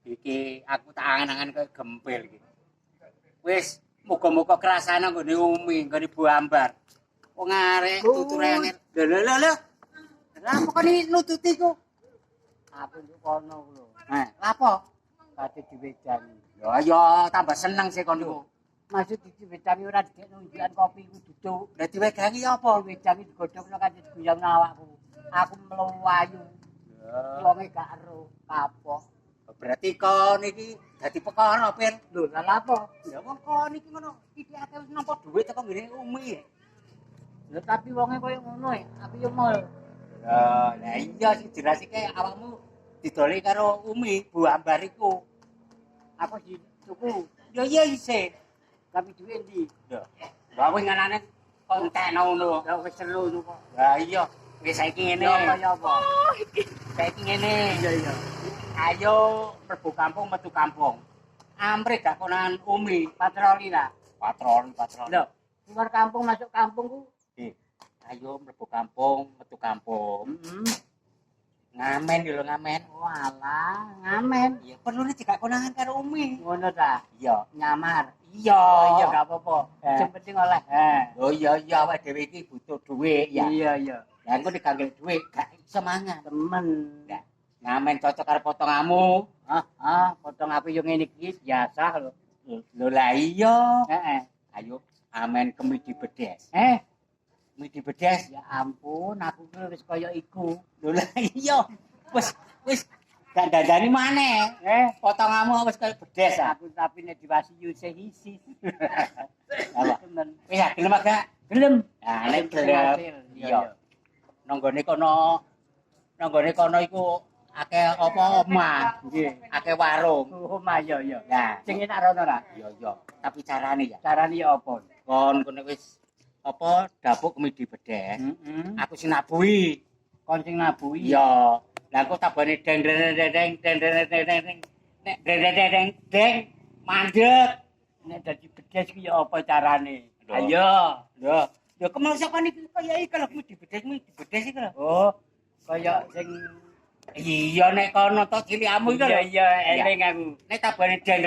Iki aku tak angan-angan kaya gempil iki. Wis muga-muga krasane nggone Umi, nggone Bu Ambar. Wong arek tuture angel. Lho. Lah apa kok nututi ku? Aku nduk kono lho. Lapo? Badhe diwedani. Ya tambah seneng sih kon niku. Maksud diwedani ora dikek nunjukan kopi iku duduk. Lah diwegangi apa? Wedani digodhogno kanthi guyang awakku. Aku mlayu. Wonge gak ero kapok. Berarti kon iki dadi perkara, Pir. Lho, lha apa? Ya wong kon iki ngono, iki akeh wis nampa dhuwit teko ngene Umi. Lha tapi wonge koyo ngono aku yo mul. Lah iya sing jelas iki awakmu didoli karo Umi, Bu Ambar iku. Aku tuku. Ya iya isih. Tapi duwe ndi? Lho, wae nganane kontekno ngono. Ya wis seru kok. Lah iya, wis saiki ngene. Ya apa? Saiki ngene. Iya. Ayo mlebu kampung metu kampung. Amrih gak konan Umi, Patroli lah. patroli. Lho, keluar kampung masuk kampung ku. Ayo mlebu kampung, metu kampung. Ngamen lho ngamen. Walah, ngamen. Iya, perlu dikak konangan karo Umi. Ngono ta? Iya. Nyamar. Iya. Oh iya gak apa-apa. Sing penting oleh. Oh iya awake dhewe iki butuh dhuwit ya. Iya. Lah engko diganggel dhuwit gak iso mangan. Temen. Lah, ngamen cocok karo potonganmu. Potong aku yo ngene iki biasa lho. Lho lah iya. Heeh. Ayo amen kemidi bedes. Midi bedes. Ya ampun, aku ki wis kaya iku. Lho lah iya. Wis gak dandani maneh. Potonganmu wis kaya bedes ah. Aku tapi nek diwasi yo isih isi. Apa? Temen. Wis gelem agak? Gelem. Nah, nek gelem. Iya. Nonggone kono iku akeh apa omah. Nggih. Akeh warung. Omah ya. Nah, Sing enak rono ra? iya. Tapi carane ya. Carane ya apa? Kon kene wis apa dapuk kemidi bedes. Aku sinabuhi. Kon sing nabuhi. Iya. Lah engko tabane deng nek deng mandeg. Nek dadi bedes ki ya apa carane? Ayo. Lho, ya kemasakan iki kaya iki lho kemidi bedes iki lho. Oh, kaya sing Iya nek kono to ciliamu iki lho. Iya, eling aku. Nek tabane deng.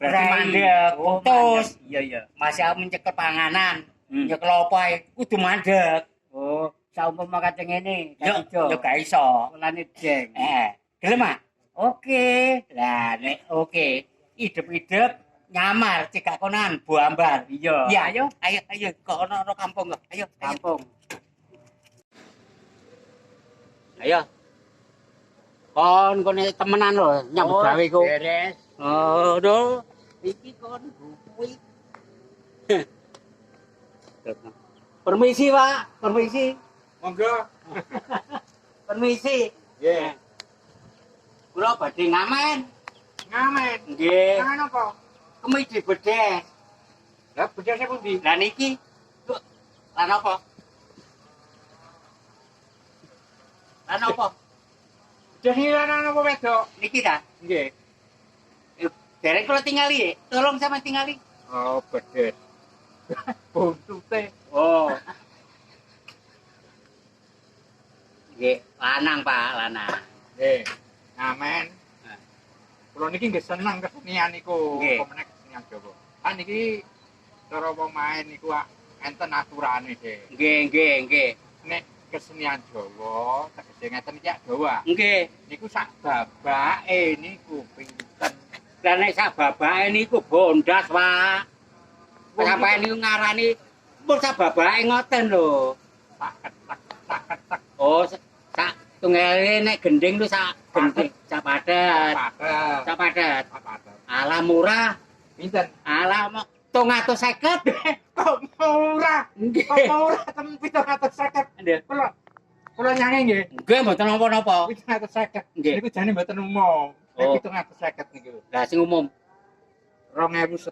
Berarti mandeg, putus. Iya. Masih aku mencekel panganan. Nyekel apa ae kudu mandeg. Oh, saumpama kate ngene, Yo iso. gak iso. Mulane deng. Gelem ah? Oke. Lah nek oke, idep-idep nyamar cekak konan Bu Ambar. Iya. Iya, ayo kok ono kampung kok. Ayo. Kampung. Ayo. Kon kene temenan lho nyambut gawe ku. Beres. Oh, do. Iki kon kuwi. Permisi, Pak. Permisi. Monggo. Permisi. Nggih. Kula badhe ngamen. Ngamen. Nggih. Ngamen apa? Kemidi bedes. Lah bedese pundi? Lah niki. Lan apa? Lan apa? Bedese lanang apa wedok? Niki ta? Nggih. Derek kula tingali, tolong sama tingali. Oh, bedes. Buntute. Oh. Nggih, lanang Pak, lanang. Nggih. Ngamen. Kula niki nggih seneng kesenian niku, Nggih. pemenek kesenian Jawa. Kan niki cara wong main niku enten aturane, Dik. Nggih. Nek kesenian Jawa, tegese ngeten iki Jawa. Nggih. Niku sak babake niku pinten. Lah nek sak babake niku bondas, Pak. Sampai niku ngarani pun sak babake ngoten lho. Sak ketek. Oh, sak tunggale nek gending lu sak gending, sak padet. Sak padet. Ala murah. Pinten? Ala 350. Kok murah? Nggih. Kok murah temen 750. Nggih. Kula nyanyi nggih. Nggih mboten napa-napa. 750. Nggih. Niku jane mboten umum. Oh. Nek 750 niku. Lah sing umum 2.500.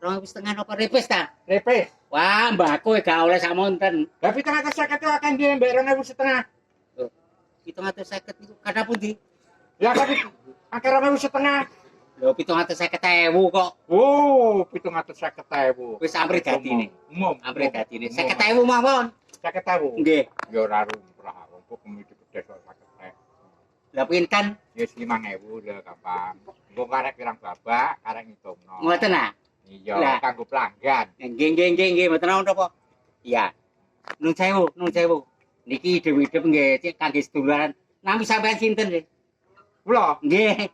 2,5 apa repes ta? Repes. Wah, mbakku gak oleh samonten. Lah 750 itu akan dia mbek 2.500. 750 niku kada pundi? Ya kan akeh 2.500. Lho 750.000 kok. Oh, 750.000. Wis amrih dadine. Umum. Amrih dadine. 50.000 mawon. 50.000. Nggih. Ya ora rumrah, kok kemudi bedes kok 50.000. Lah pinten? Wis 5.000 lho gampang. Engko karek pirang babak, karek ngitungno. Ngoten ah. Iya, Lah. kanggo pelanggan. Nggih, mboten napa. Iya. Nun sewu. Niki dewe-dewe nggih cek kangge seduluran. Nami sampean sinten nggih? Kula Nggih.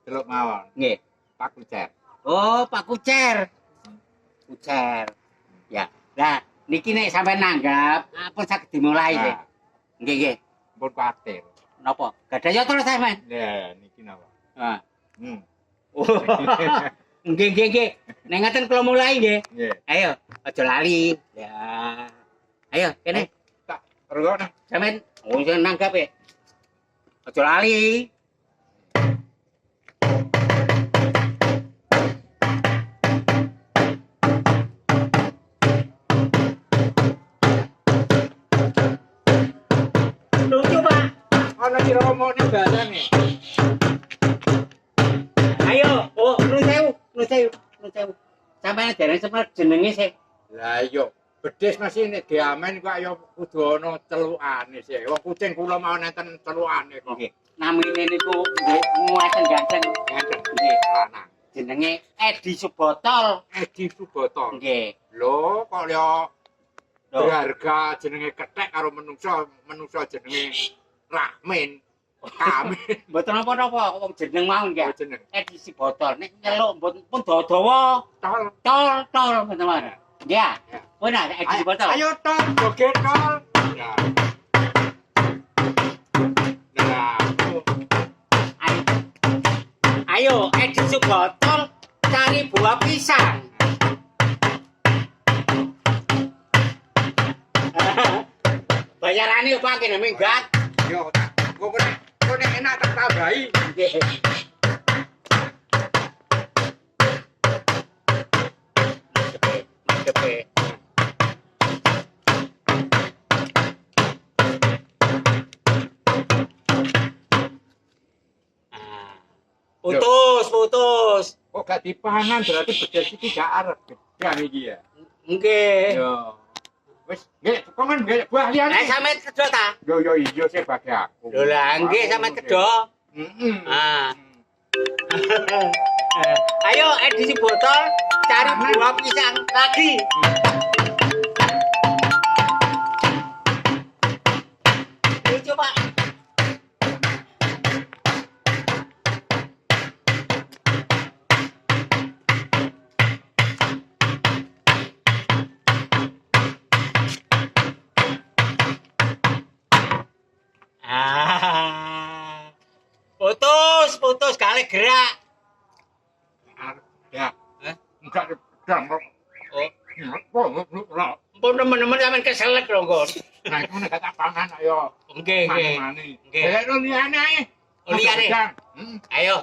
delok mawon, Nggih. Pak Kucer. Oh, Pak Kucer. Kucer. Ya. Lah, niki nek sampean nanggap apa saged dimulai nggih. Nah, Nggih. pun kuatir. Napa? Gadah ya terus sampean. Ya, niki napa? Ah. Hmm. Oh. Nggih. Nek ngaten kula mulai nggih. Nggih. Ayo, aja lali. Ya. Ayo, kene. Tak rungokno. Sampeyan sing nanggap e. Aja lali. Lucu, Pak. Ana ki romo ning balane. Ayo, oh, nun sewu. Sampeyan dereng sempat jenenge sih. Lah iya, bedhes masih nek diamen kok ya kudu ana celukane sih. Wong kucing kula mau nenten celukane kok. Nggih. Namine niku nggih nguwaten ganteng. Ngeten Nggih. lanang. Jenenge Edi Subotol. Edi Subotol. Nggih. Lho, kok ya Lho. berharga jenenge kethek karo menungso jenenge Rahmin. Kami Mboten napa-napa wong jeneng mau nggih. jeneng Edisi botol nek nyeluk pun dawa-dawa tol. tol teman-teman. Ya. Ya. Pun ada edisi botol. Ayo tol, joget tol. Ya. Nah, Ayo edisi botol cari buah pisang. Bayarane Pak kene minggat. yo kok nek enak tak tambahi. Nggih. Madepe. Putus. Kok gak dipanan berarti bedes iki gak arep gedang iki ya. Nggih. Yo. Wis, nggih, kongen nggih buah liyane. Sampeyan kedho ta? Yo iya sih bagi aku. Lho lah nggih sampeyan kedho. Heeh. Ah. Ayo edisi botol cari buah pisang lagi. Lucu Pak. Putus kali gerak. Ya. Hah? Enggak gedang kok. Oh, Oh, pun teman-teman sampean keselek lho, Gon. nah itu nek tak pangan ayo. Nggih. Mani. Nggih. Kayak lu liyane ae. Oh, liyane? Heeh. Ayo.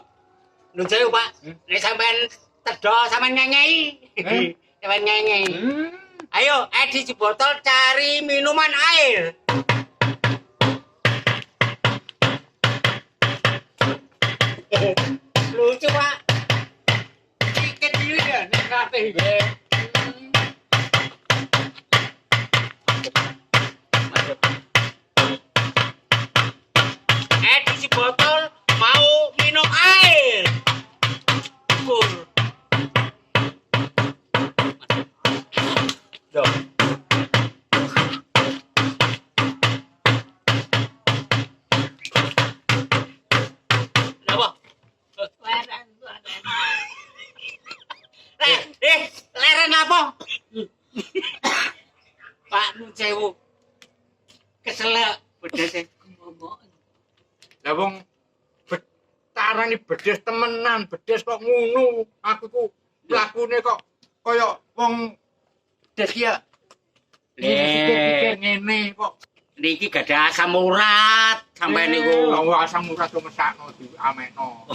Nun sewu, Pak. Nek sampean tedho sampean ngengei. Sampean ngengei. Ayo, edisi botol cari minuman air. Lucu, Pak. Dikit dulu ya nek kabeh iki. Edisi botol mau minum air. Kur. Yo. Napa? Leren apa? Pak nun sewu. Keselak bedese. Lah wong tarani bedes temenan, bedes kok ngono. Aku ku mlakune kok kaya wong bedes ya. Pikir ngene kok. Niki gadah asam urat sampai niku. Wong asam urat kok mesakno diamekno.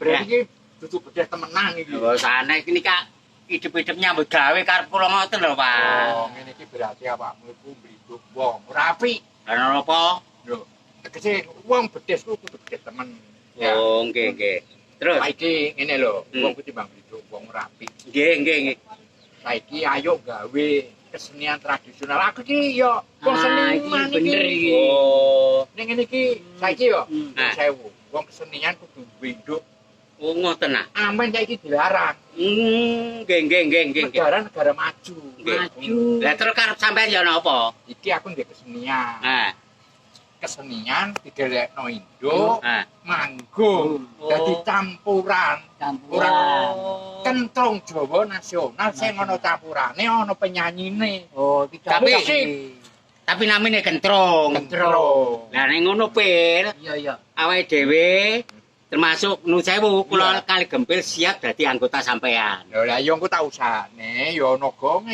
Berarti iki dudu bedes temenan iki. Oh, sana iki Kak hidup-hidup nyambut gawe karep kula ngoten lho, Pak. Oh, ngene iki berarti awakmu iku mridu wong rapi. Ana napa? Lho, tegese wong bedes ku kudu bedes temen. Oh, nggih. Terus Saiki ngene lho, Hmm. wong ku timbang mridu wong rapi. nggih. Saiki ayo gawe kesenian tradisional. Aku iki yo wong seniman bener iki. iki. Oh. Ning ngene iki saiki yo Ah. sewu. Wong kesenian kudu winduk. Oh ngoten ah. Amen saiki dilarang. Nggih. Negara maju. Maju. Lah terus karep sampean ya napa? Iki aku ndek kesenian. Ah. Kesenian digelekno Indo, Ah. manggung, Oh. dadi campuran. Campuran. Kentrung Jawa nasional sing ana campurane ana penyanyine. Oh, iki Tapi- tapi Tapi namine kentrung. Kentrung. Lah ning ngono Pil, iya. awake dhewe termasuk nu sewu kula Iya. kali gempil siap dadi anggota sampean. Lha yo engko tak usahane yo ana gonge